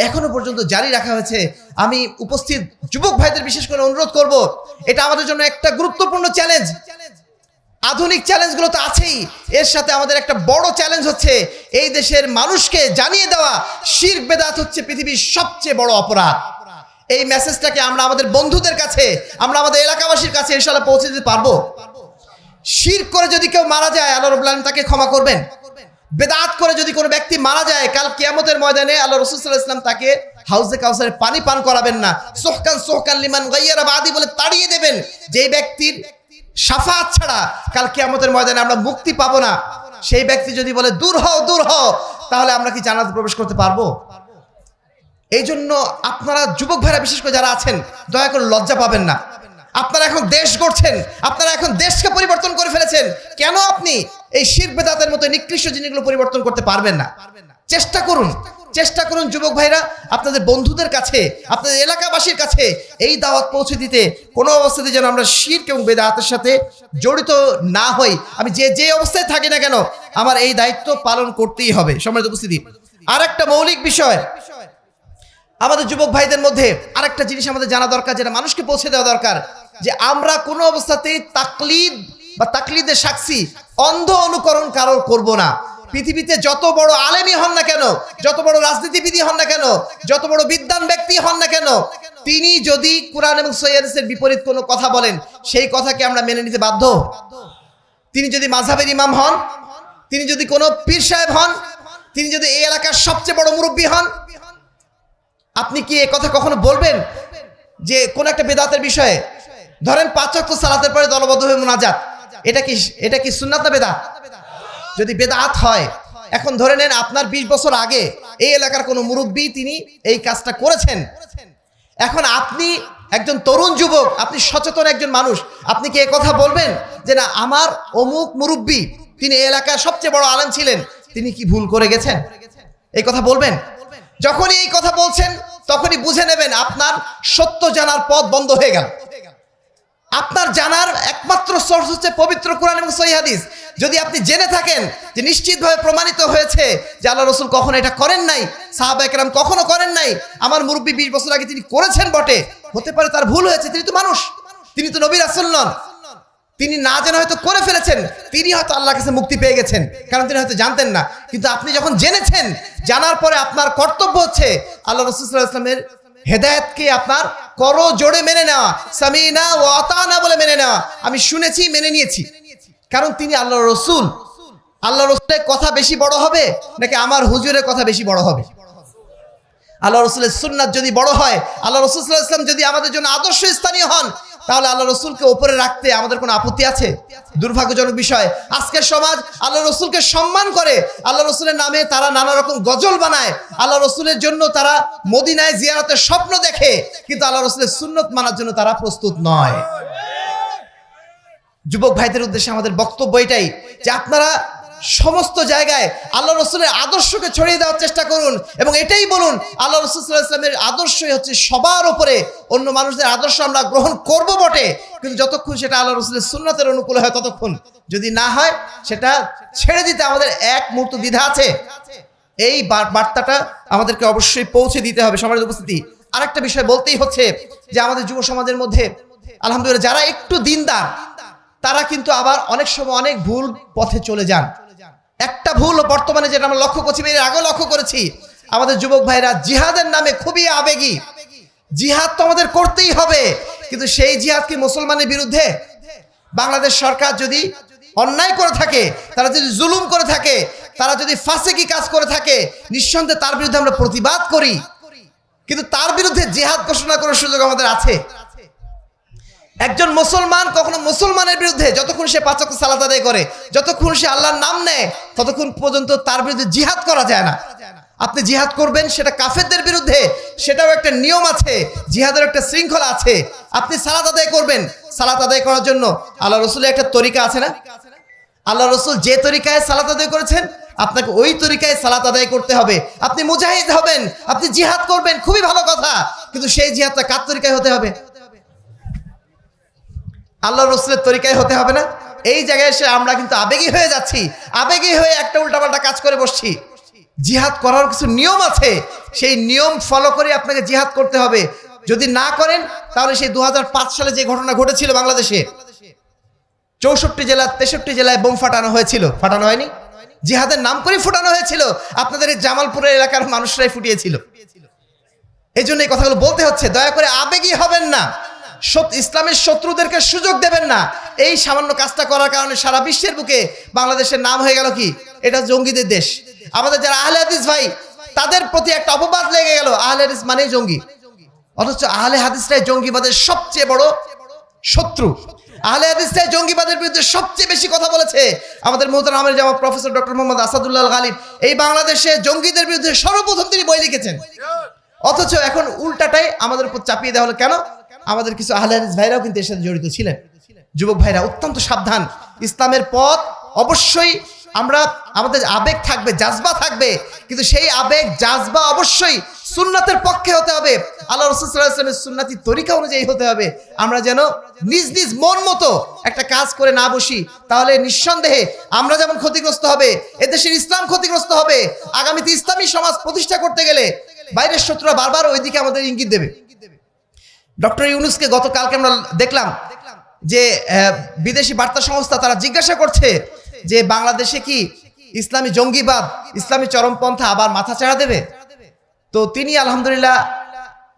এখনো পর্যন্ত জারি রাখা হয়েছে। আমি উপস্থিত যুবক ভাইদের বিশেষ করে অনুরোধ করব, এটা আমাদের জন্য একটা গুরুত্বপূর্ণ চ্যালেঞ্জ। আধুনিক চ্যালেঞ্জগুলো তো আছেই, এর সাথে আমাদের একটা বড় চ্যালেঞ্জ হচ্ছে এই দেশের মানুষকে জানিয়ে দেওয়া শিরক বেদাত হচ্ছে পৃথিবীর সবচেয়ে বড় অপরাধ। এই মেসেজটাকে আমরা আমাদের বন্ধুদের কাছে, আমরা আমাদের এলাকাবাসীর কাছে ইনশাআল্লাহ পৌঁছে দিতে পারবো। শিরক করে যদি কেউ মারা যায়, আল্লাহ রাব্বুল আলামিন তাকে ক্ষমা করবেন। বেদাত করে যদি কোনো ব্যক্তি মারা যায়, কাল কিয়ামতের ময়দানে আল্লাহ রাসূল সাল্লাল্লাহু আলাইহি ওয়াসাল্লাম তাকে হাউজে কাউসারের পানি পান করাবেন না, সুহকান সুহকান লিমান গায়্যারা বাদি বলে তাড়িয়ে দেবেন। যেই ব্যক্তির শাফাআত ছাড়া কাল কিয়ামতের ময়দানে আমরা মুক্তি পাবো না, সেই ব্যক্তি যদি বলে দূর হও দূর হও, তাহলে আমরা কি জান্নাতে প্রবেশ করতে পারবো? এই জন্য আপনারা যুবক ভাইরা বিশেষ করে যারা আছেন, দয়া করে লজ্জা পাবেন না। আপনারা এখন দেশ গড়ছেন, আপনারা এখন দেশকে পরিবর্তন করে ফেলেছেন, কেন আপনি এই শিরক বেদাতের মতো নিকৃষ্ট জিনিসগুলো পরিবর্তন করতে পারবেন না? চেষ্টা করুন, চেষ্টা করুন যুবক ভাইরা আপনাদের বন্ধুদের কাছে, আপনাদের এলাকাবাসীর কাছে এই দাওয়াত পৌঁছে দিতে। কোনো অবস্থাতে যেন আমরা শিরক এবং বেদাতের সাথে জড়িত না হই। আমি যে অবস্থায় থাকি না কেন, আমার এই দায়িত্ব পালন করতেই হবে। সম্মানিত উপস্থিতি, আর একটা মৌলিক বিষয় আমাদের যুবক ভাইদের মধ্যে আরেকটা জিনিস আমাদের জানা দরকার, যেটা মানুষকে পৌঁছে দেওয়া দরকার, যে আমরা কোনো অবস্থাতেই তাকলিদ বা তাকলিদের সাক্ষী, অন্ধ অনুকরণ কারোর করব না। পৃথিবীতে যত বড় আলেমই হন না কেন, যত বড় রাজনীতিবিদ হন না কেন, যত বড় বিদ্বান ব্যক্তি হন না কেন, তিনি যদি কোরআন এবং সহিহ হাদিসের বিপরীত কোনো কথা বলেন, সেই কথাকে আমরা মেনে নিতে বাধ্য। তিনি যদি মাযহাবের ইমাম হন, তিনি যদি কোনো পীর সাহেব হন, তিনি যদি এই এলাকার সবচেয়ে বড় মুরব্বী হন, আপনি কি এই কথা কখনো বলবেন যে কোন একটা বেদাতের বিষয়ে ধরেন 5 ওয়াক্ত সালাতের পরে দলবদ্ধ হয়ে মুনাজাত, এটা কি সুন্নাত না বেদাত? যদি বেদাত হয়, এখন ধরে নেন আপনার 20 বছর আগে এই এলাকার কোনো মুরব্বী তিনি এই কাজটা করেছেন। এখন আপনি একজন তরুণ যুবক, আপনি সচেতন একজন মানুষ, আপনি কি কথা বলবেন যে না আমার অমুক মুরব্বী তিনি এই এলাকার সবচেয়ে বড় আলেম ছিলেন, তিনি কি ভুল করে গেছেন? এই কথা বলবেন? যখনই এই কথা বলছেন তখনই বুঝে নেবেন আপনার সত্য জানার পথ বন্ধ হয়ে গেল। আপনার জানার একমাত্র সোর্স হচ্ছে পবিত্র কোরআন এবং সহিহ হাদিস। যদি আপনি জেনে থাকেন যে নিশ্চিতভাবে প্রমাণিত হয়েছে যে আল্লাহ রসুল কখনো এটা করেন নাই, সাহাবা একরাম কখনো করেন নাই, আমার মুরব্বী 20 বছর আগে তিনি করেছেন বটে, হতে পারে তার ভুল হয়েছে, তিনি তো মানুষ, তিনি তো নবী রাসূল নন, তিনি না জেনে হয়তো করে ফেলেছেন, তিনি হয়তো আল্লাহর কাছে মুক্তি পেয়ে গেছেন, কারণ তিনি হয়তো জানতেন না। কিন্তু আপনি যখন জেনেছেন, জানার পরে আপনার কর্তব্য হচ্ছে আল্লাহ রাসূল সাল্লাল্লাহু আলাইহি ওয়াসাল্লামের হেদায়েতকে আপনার করো জোরে মেনে নেওয়া, সামিনা ওয়া আতানা বলে মেনে নেওয়া, আমি শুনেছি মেনে নিয়েছি, কারণ তিনি আল্লাহ রসুল। আল্লাহ রসুলের কথা বেশি বড় হবে নাকি আমার হুজুরের কথা বেশি বড় হবে? আল্লাহ রসুলের সুন্নাত যদি বড় হয়, আল্লাহ রসুল সাল্লাল্লাহু আলাইহি ওয়াসাল্লাম যদি আমাদের জন্য আদর্শ স্থানীয় হন, তাহলে আল্লাহ রসুলকে উপরে রাখতে আমাদের কোনো আপত্তি আছে? দুর্ভাগ্যজনক বিষয়, আজকের সমাজ আল্লাহ রসুলকে সম্মান করে, আল্লাহ রসুলের নামে তারা নানা রকম গজল বানায়, আল্লাহ রসুলের জন্য তারা মদিনায় জিয়ারতের স্বপ্ন দেখে, কিন্তু আল্লাহ রসুলের সুন্নত মানার জন্য তারা প্রস্তুত নয়। যুবক ভাইদের উদ্দেশ্যে আমাদের বক্তব্য এটাই যে আপনারা সমস্ত জায়গায় আল্লাহ রসুলের আদর্শকে ছড়িয়ে দেওয়ার চেষ্টা করুন এবং এটাই বলুন আল্লাহ রসুল সাল্লাল্লাহু আলাইহি ওয়াসাল্লামের আদর্শই হচ্ছে সবার উপরে। অন্য মানুষদের আদর্শ আমরা গ্রহণ করব বটে, কিন্তু যতক্ষণ সেটা আল্লাহ রসুলের সুন্নতের অনুকূলে হয় ততক্ষণ, যদি না হয় সেটা ছেড়ে দিতে আমাদের এক মুহূর্ত দ্বিধা আছে। এই বার্তাটা আমাদেরকে অবশ্যই পৌঁছে দিতে হবে। সম্মানিত উপস্থিতি, আরেকটা বিষয় বলতেই হচ্ছে যে আমাদের যুব সমাজের মধ্যে আলহামদুলিল্লাহ যারা একটু দিনদার, তারা কিন্তু আবার অনেক সময় অনেক ভুল পথে চলে যান। একটা ভুল বর্তমানে যেটা আমরা লক্ষ্য করছি, এর আগে লক্ষ্য করেছি, আমাদের যুবক ভাইরা জিহাদের নামে খুবই আবেগী। জিহাদ তো আমাদের করতেই হবে, কিন্তু সেই জিহাদ কি মুসলমানের বিরুদ্ধে? বাংলাদেশ সরকার যদি অন্যায় করে থাকে, তারা যদি জুলুম করে থাকে, তারা যদি ফাসিকি কাজ করে থাকে, নিঃসন্দেহে তার বিরুদ্ধে আমরা প্রতিবাদ করি, কিন্তু তার বিরুদ্ধে জিহাদ ঘোষণা করার সুযোগ আমাদের আছে। একজন মুসলমান কখনো মুসলমানের বিরুদ্ধে, যতক্ষণ সে 5 ওয়াক্ত সালাত আদায় করে, যতক্ষণ সে আল্লাহর নাম নেয়, ততক্ষণ পর্যন্ত তার বিরুদ্ধে জিহাদ করা যায় না। আপনি জিহাদ করবেন সেটা কাফেরদের বিরুদ্ধে, সেটাও একটা নিয়ম আছে, জিহাদের একটা শৃঙ্খলা আছে। আপনি সালাত আদায় করবেন, সালাত আদায় করার জন্য আল্লাহ রসুলের একটা তরিকা আছে না? আল্লাহ রসুল যে তরিকায় সালাত আদায় করেছেন, আপনাকে ওই তরিকায় সালাত আদায় করতে হবে। আপনি মুজাহিদ হবেন, আপনি জিহাদ করবেন, খুবই ভালো কথা, কিন্তু সেই জিহাদটা কার তরিকায় হতে হবে? আল্লাহ রসুলের তরিকায় হতে হবে না? এই জায়গায় এসে আমরা কিন্তু আবেগী হয়ে যাচ্ছি, আবেগী হয়ে একটা উল্টাপাল্টা কাজ করে বসছি। জিহাদ করার কিছু নিয়ম আছে, সেই নিয়ম ফলো করে আপনাকে জিহাদ করতে হবে। যদি না করেন তাহলে সেই 2005 সালে যে ঘটনা ঘটেছিল বাংলাদেশে, 64 জেলা 63 জেলায় বোম ফাটানো হয়েছিল, ফাটানো হয়নি? জিহাদের নাম করে ফুটানো হয়েছিল, আপনাদের এই জামালপুরের এলাকার মানুষরাই ফুটিয়েছিল। এই জন্য এই কথাগুলো বলতে হচ্ছে। দয়া করে আবেগী হবেন না, ইসলামের শত্রুদেরকে সুযোগ দেবেন না। এই সামান্য কাজটা করার কারণে সারা বিশ্বের বুকে বাংলাদেশের নাম হয়ে গেল কি, এটা জঙ্গিদের দেশ। আমাদের যারা আহলে হাদিস ভাই, তাদের প্রতি একটা অপবাদ লেগে গেল, আহলে হাদিস মানেই জঙ্গি। অথচ আহলে হাদিসরাই জঙ্গিবাদের সবচেয়ে বড় শত্রু। আহলে হাদিসরাই জঙ্গিবাদের বিরুদ্ধে সবচেয়ে বেশি কথা বলেছে। আমাদের মুহতারাম আমির জামাত প্রফেসর ডক্টর মোহাম্মদ আসাদুল্লাহ গালিব এই বাংলাদেশে জঙ্গিদের বিরুদ্ধে সর্বপ্রথম তিনি বই লিখেছেন। অথচ এখন উল্টাটাই আমাদের উপর চাপিয়ে দেওয়া হলো। কেন? আমাদের কিছু আহলে হাদিস ভাইরাও কিন্তু এর সাথে জড়িত ছিলেন। যুবক ভাইরা অত্যন্ত সাবধান। ইসলামের পথ অবশ্যই আমাদের আবেগ থাকবে, জাজবা থাকবে, কিন্তু সেই আবেগ জাজবা অবশ্যই সুন্নাতের পক্ষে হতে হবে, আল্লাহ রাসূল সাল্লাল্লাহু আলাইহি ওয়াসাল্লামের সুন্নতি তরিকা অনুযায়ী হতে হবে। আমরা যেন নিজ নিজ মন মতো একটা কাজ করে না বসি, তাহলে নিঃসন্দেহে আমরা যেমন ক্ষতিগ্রস্ত হবে, এদেশের ইসলাম ক্ষতিগ্রস্ত হবে। আগামীতে ইসলামী সমাজ প্রতিষ্ঠা করতে গেলে বাইরের শত্রুরা বারবার ওইদিকে আমাদের ইঙ্গিত দেবে। ডক্টর ইউনূসকে গতকালকে আমরা দেখলাম যে বিদেশি বার্তা সংস্থা তারা জিজ্ঞাসা করছে যে বাংলাদেশে কি ইসলামী জঙ্গিবাদ, ইসলামী চরমপন্থা আবার মাথা চাড়া দেবে? তো তিনি আলহামদুলিল্লাহ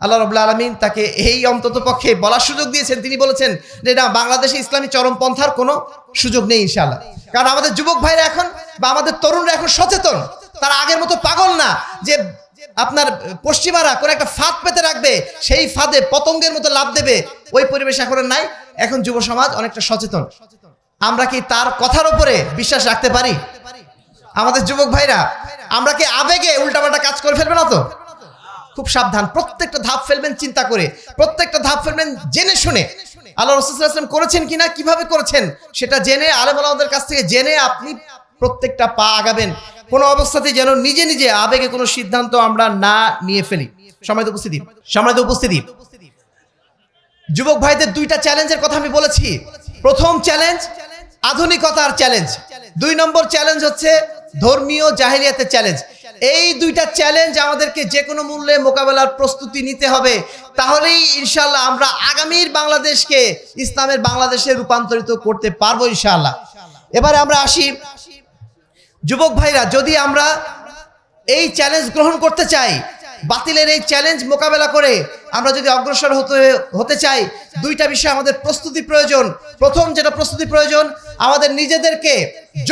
আল্লাহ রাব্বুল আলামিন তাকে এই অন্তত পক্ষে বলার সুযোগ দিয়েছেন। তিনি বলেছেন যে না, বাংলাদেশে ইসলামী চরমপন্থার কোনো সুযোগ নেই ইনশাআল্লাহ। কারণ আমাদের যুবক ভাইরা এখন বা আমাদের তরুণরা এখন সচেতন, তারা আগের মতো পাগল না যে আপনার পশ্চিমারা কোনো একটা ফাঁদ পেতে রাখবে, সেই ফাঁদে পতঙ্গের মতো লাভ দেবে, ওই পরিবেশ এখন নাই। এখন যুব সমাজ অনেকটা সচেতন। আমরা কি তার কথার উপরে বিশ্বাস রাখতে পারি? আমাদের যুবক ভাইরা আমরা কি আবেগে উল্টাপাল্টা কাজ করে ফেলবে না তো? খুব সাবধান, প্রত্যেকটা ধাপ ফেলবেন চিন্তা করে, প্রত্যেকটা ধাপ ফেলবেন জেনে শুনে। আল্লাহ রাসূল সাল্লাল্লাহু আলাইহি ওয়াসাল্লাম করেছেন কিনা, কিভাবে করেছেন সেটা জেনে, আলেম ওলামাদের কাছ থেকে জেনে আপনি প্রত্যেকটা পা আগাবেন। কোনো অবস্থাতেই যেন নিজে নিজে আবেগে কোনো সিদ্ধান্ত আমরা না নিয়ে ফেলি। সম্মানিত উপস্থিতি, যুবক ভাইদের দুইটা চ্যালেঞ্জের কথা আমি বলেছি। প্রথম চ্যালেঞ্জ আধুনিকতার চ্যালেঞ্জ, 2 নম্বর চ্যালেঞ্জ হচ্ছে ধর্মীয় জাহিলিয়াতের চ্যালেঞ্জ। এই দুইটা চ্যালেঞ্জ আমাদেরকে যে কোনো মূল্যে মোকাবেলার প্রস্তুতি নিতে হবে, তাহলেই ইনশাআল্লাহ আমরা আগামীর বাংলাদেশকে ইসলামের বাংলাদেশে রূপান্তরিত করতে পারবো ইনশাআল্লাহ। এবারে আমরা আসি, যুবক ভাইরা যদি আমরা এই চ্যালেঞ্জ গ্রহণ করতে চাই, বাতিলের এই চ্যালেঞ্জ মোকাবেলা করে আমরা যদি অগ্রসর হতে চাই, দুইটা বিষয় আমাদের প্রস্তুতি প্রয়োজন। প্রথম যেটা প্রস্তুতি প্রয়োজন, আমাদের নিজেদেরকে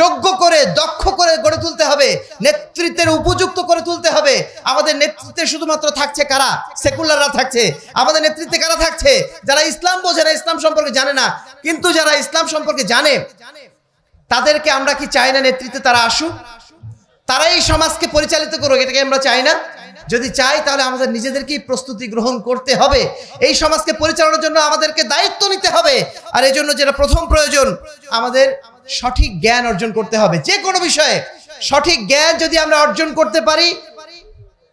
যোগ্য করে দক্ষ করে গড়ে তুলতে হবে, নেতৃত্বের উপযুক্ত করে তুলতে হবে। আমাদের নেতৃত্বে শুধুমাত্র থাকছে কারা? সেকুলাররা থাকছে। আমাদের নেতৃত্বে কারা থাকছে? যারা ইসলাম বোঝে না, ইসলাম সম্পর্কে জানে না। কিন্তু যারা ইসলাম সম্পর্কে জানে তাদেরকে আমরা কি চাই না নেতৃত্বে তারা আসুক, তারাই সমাজকে পরিচালিত করুক? এটাকে আমরা চাই না? যদি চাই তাহলে আমাদের নিজেদেরকেই প্রস্তুতি গ্রহণ করতে হবে। এই সমাজকে পরিচালনার জন্য আমাদেরকে দায়িত্ব নিতে হবে। আর এই জন্য যেটা প্রথম প্রয়োজন, আমাদের সঠিক জ্ঞান অর্জন করতে হবে। যে কোনো বিষয়ে সঠিক জ্ঞান যদি আমরা অর্জন করতে পারি,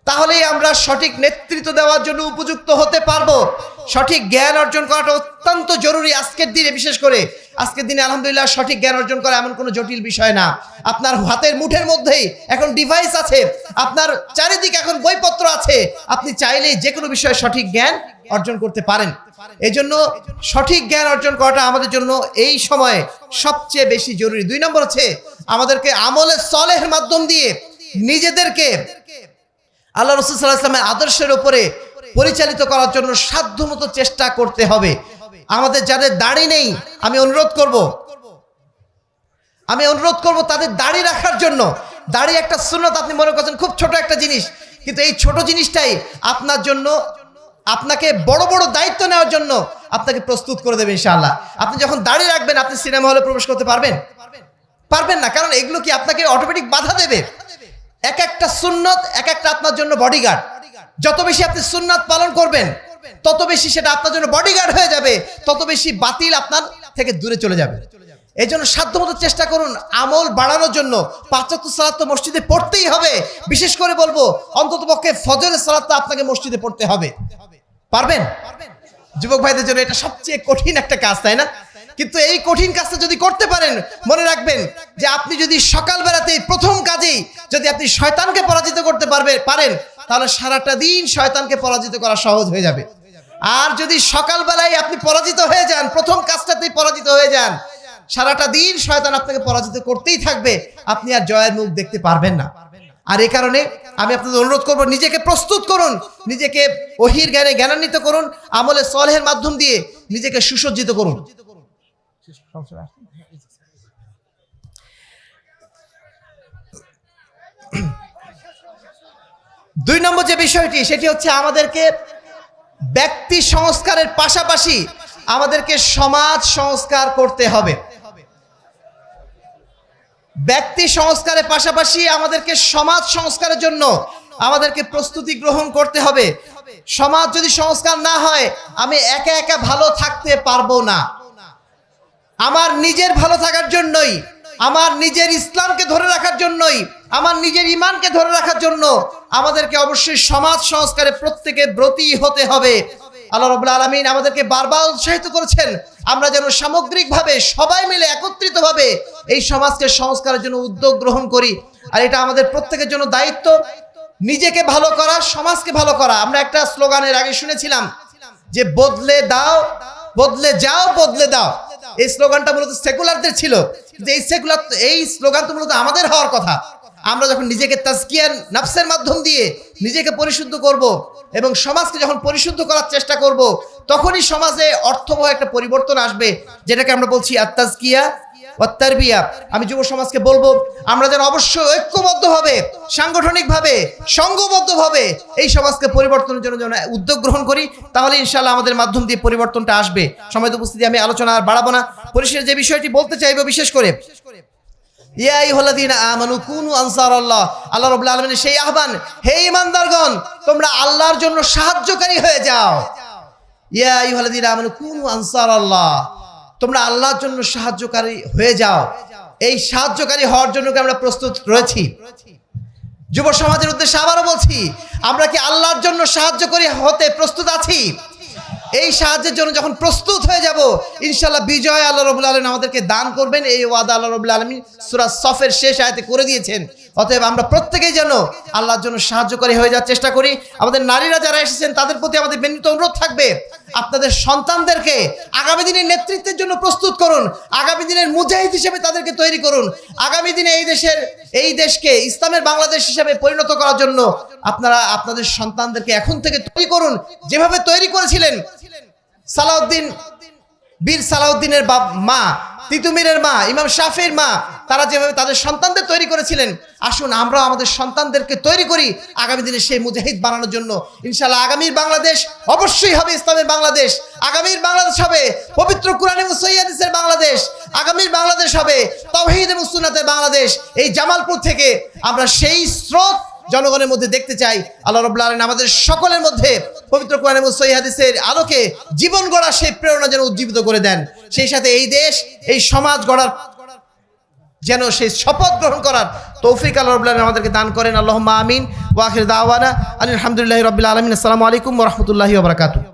তাহলেই আমরা সঠিক নেতৃত্ব দেওয়ার জন্য উপযুক্ত হতে পারবো। সঠিক জ্ঞান অর্জন করাটা অত্যন্ত জরুরি আজকের দিনে। বিশেষ করে আজকের দিনে আলহামদুলিল্লাহ সঠিক জ্ঞান অর্জন করা এমন কোনো জটিল বিষয় না। আপনার হাতের মুঠের মধ্যেই এখন ডিভাইস আছে, আপনার চারিদিকে এখন বইপত্র আছে, আপনি চাইলেই যে কোনো বিষয়ে সঠিক জ্ঞান অর্জন করতে পারেন। এই জন্য সঠিক জ্ঞান অর্জন করাটা আমাদের জন্য এই সময়ে সবচেয়ে বেশি জরুরি। 2 নম্বর হচ্ছে আমাদেরকে আমলে সলেহের মাধ্যম দিয়ে নিজেদেরকে আল্লাহ রাসূল সাল্লাল্লাহু আলাইহি ওয়াসাল্লামের আদর্শের উপরে পরিচালিত করার জন্য সাধ্যমতো চেষ্টা করতে হবে। আমাদের যাদের দাড়ি নেই, আমি অনুরোধ করব তাদের দাড়ি রাখার জন্য। দাড়ি একটা সুন্নত, আপনি মনে করছেন খুব ছোট একটা জিনিস, কিন্তু এই ছোট জিনিসটাই আপনার জন্য, আপনাকে বড় বড় দায়িত্ব নেওয়ার জন্য আপনাকে প্রস্তুত করে দেবে ইনশাআল্লাহ। আপনি যখন দাড়ি রাখবেন, আপনি সিনেমা হলে প্রবেশ করতে পারবেন না, কারণ এগুলো কি আপনাকে অটোমেটিক বাধা দেবে। এক একটা সুন্নত, এক একটা আপনার জন্য বডিগার্ড। যত বেশি আপনি সুন্নাত পালন করবেন, তত বেশি সেটা আপনার জন্য বডিগার্ড হয়ে যাবে, তত বেশি বাতিল আপনার থেকে দূরে চলে যাবে। এই জন্য সাধ্যমতো চেষ্টা করুন আমল বাড়ানোর জন্য। 5 ওয়াক্ত সালাত তো মসজিদে পড়তেই হবে। বিশেষ করে বলবো অন্ততপক্ষে ফজরের সালাতটা আপনাকে মসজিদে পড়তে হবে। পারবেন? যুবক ভাইদের জন্য এটা সবচেয়ে কঠিন একটা কাজ, তাই না? কিন্তু এই কঠিন কাজটা যদি করতে পারেন, মনে রাখবেন যে আপনি যদি সকালবেলাতেই প্রথম কাজেই যদি আপনি শয়তানকে পরাজিত করতে পারেন, তাহলে সারাটা দিন শয়তানকে পরাজিত করা সহজ হয়ে যাবে। আর যদি সকালবেলায় আপনি পরাজিত হয়ে যান, প্রথম কাজটাতেই পরাজিত হয়ে যান, সারাটা দিন শয়তান আপনাকে পরাজিত করতেই থাকবে, আপনি আর জয়ের মুখ দেখতে পারবেন না। আর এই কারণে আমি আপনাদের অনুরোধ করব, নিজেকে প্রস্তুত করুন, নিজেকে ওহীর জ্ঞানে জ্ঞানান্বিত করুন, আমলে সলেহের মাধ্যম দিয়ে নিজেকে সুসজ্জিত করুন। 2 নম্বর যে বিষয়টি, সেটি হচ্ছে আমাদেরকে ব্যক্তি সংস্কারের পাশাপাশি আমাদেরকে সমাজ সংস্কার করতে হবে। ব্যক্তি সংস্কারের পাশাপাশি আমাদেরকে সমাজ সংস্কারের জন্য আমাদেরকে প্রস্তুতি গ্রহণ করতে হবে। সমাজ যদি সংস্কার না হয়, আমি একা একা ভালো থাকতে পারবো না। আমার নিজের ভালো থাকার জন্যই, আমার নিজের ইসলামকে ধরে রাখার জন্যই, আমার নিজের ঈমানকে ধরে রাখার জন্য আমাদেরকে অবশ্যই সমাজ সংস্কারে প্রত্যেকে ব্রতী হতে হবে। আল্লাহ রাব্বুল আলামিন আমাদেরকে বারবার উৎসাহিত করেছেন আমরা যেন সামগ্রিকভাবে সবাই মিলে একত্রিতভাবে এই সমাজকে সংস্কারের জন্য উদ্যোগ গ্রহণ করি। আর এটা আমাদের প্রত্যেকের জন্য দায়িত্ব, নিজেকে ভালো করা, সমাজকে ভালো করা। আমরা একটা স্লোগানের আগে শুনেছিলাম যে বদলে দাও, বদলে যাও, বদলে দাও। এই স্লোগানটা মূলত সেকুলারদের ছিল, কিন্তু এই স্লোগান তো মূলত আমাদের হওয়ার কথা। আমরা যখন নিজেকে তাজকিয়া নফসের মাধ্যম দিয়ে নিজেকে পরিশুদ্ধ করব এবং সমাজকে যখন পরিশুদ্ধ করার চেষ্টা করব, তখনই সমাজে অর্থবহ একটা পরিবর্তন আসবে, যেটাকে আমরা বলছি আত-তাজকিয়া ওয়াত তারবিয়া। আমি যুব সমাজকে বলবো আমরা যেন অবশ্যই ঐক্যবদ্ধভাবে, সাংগঠনিকভাবে, সংঘবদ্ধভাবে এই সমাজকে পরিবর্তনের জন্য যেন উদ্যোগ গ্রহণ করি, তাহলে ইনশাআল্লাহ আমাদের মাধ্যম দিয়ে পরিবর্তনটা আসবে। সময়ত উপস্থিতি, আমি আলোচনা আর বাড়াবো না। পরিশেষে যে বিষয়টি বলতে চাইবো বিশেষ করে, ইয়া আইয়ুহাল্লাযীনা আমানু কুনু আনসারাল্লাহ, আল্লাহ রাব্বুল আলামিনের সেই আহ্বান, হে ঈমানদারগণ তোমরা আল্লাহর জন্য সাহায্যকারী হয়ে যাও। ইয়া আইয়ুহাল্লাযীনা আমানু কুনু আনসারাল্লাহ, তোমরা আল্লাহর জন্য সাহায্যকারী হয়ে যাও। এই সাহায্যকারী হওয়ার জন্য কি আমরা প্রস্তুত রয়েছি? যুব সমাজের উদ্দেশ্যে আবারও বলছি, আমরা কি আল্লাহর জন্য সাহায্যকারী হতে প্রস্তুত আছি? এই সাহায্যের জন্য যখন প্রস্তুত হয়ে যাব, ইনশাআল্লাহ বিজয় আল্লাহ রাব্বুল আলামিন আমাদেরকে দান করবেন। এই ওয়াদা আল্লাহ রাব্বুল আলামিন সূরা সফের শেষ আয়াতে করে দিয়েছেন। অতএব আমরা প্রত্যেকেই যেন আল্লাহর জন্য সাহায্যকারী হয়ে যাওয়ার চেষ্টা করি। আমাদের নারীরা যারা এসেছেন তাদের প্রতি আমাদের বিনীত অনুরোধ থাকবে, আপনাদের সন্তানদেরকে আগামী দিনের নেতৃত্বের জন্য প্রস্তুত করুন, আগামী দিনের মুজাহিদ হিসেবে তাদেরকে তৈরি করুন। আগামী দিনে এই দেশকে ইসলামের বাংলাদেশ হিসেবে পরিণত করার জন্য আপনারা আপনাদের সন্তানদেরকে এখন থেকে তৈরি করুন, যেভাবে তৈরি করেছিলেন বীর সালাউদ্দিনের মা, তিতুমিরের মা, ইমাম শাফির মা, তারা যেভাবে তাদের সন্তানদের তৈরি করেছিলেন, আসুন আমরা আমাদের সন্তানদেরকে তৈরি করি আগামী দিনে সেই মুজাহিদ বানানোর জন্য। ইনশাআল্লাহ আগামীর বাংলাদেশ অবশ্যই হবে ইসলামের বাংলাদেশ। আগামীর বাংলাদেশ হবে পবিত্র কুরআন এবং সহিহ হাদিসের বাংলাদেশ। আগামীর বাংলাদেশ হবে তাওহীদ এবং সুন্নাতের বাংলাদেশ। এই জামালপুর থেকে আমরা সেই স্রোত জনগণের মধ্যে দেখতে চাই। আল্লাহ রাব্বুল আলামিন আমাদের সকলের মধ্যে পবিত্র কোরআন এবং সহিহ হাদিসের আলোকে জীবন গড়ার সেই প্রেরণা যেন উজ্জীবিত করে দেন। সেই সাথে এই দেশ, এই সমাজ গড়ার যেন সেই শপথ গ্রহণ করার তৌফিক আল্লাহ রাব্বুল আলামিন আমাদেরকে দান করেন। আল্লাহুম্মা আমিন। ওয়া আখির দাওয়ানা আলহামদুলিল্লাহি রাব্বিল আলামিন। আসসালামু আলাইকুম ওয়া রাহমাতুল্লাহি ওয়া বারাকাতুহু।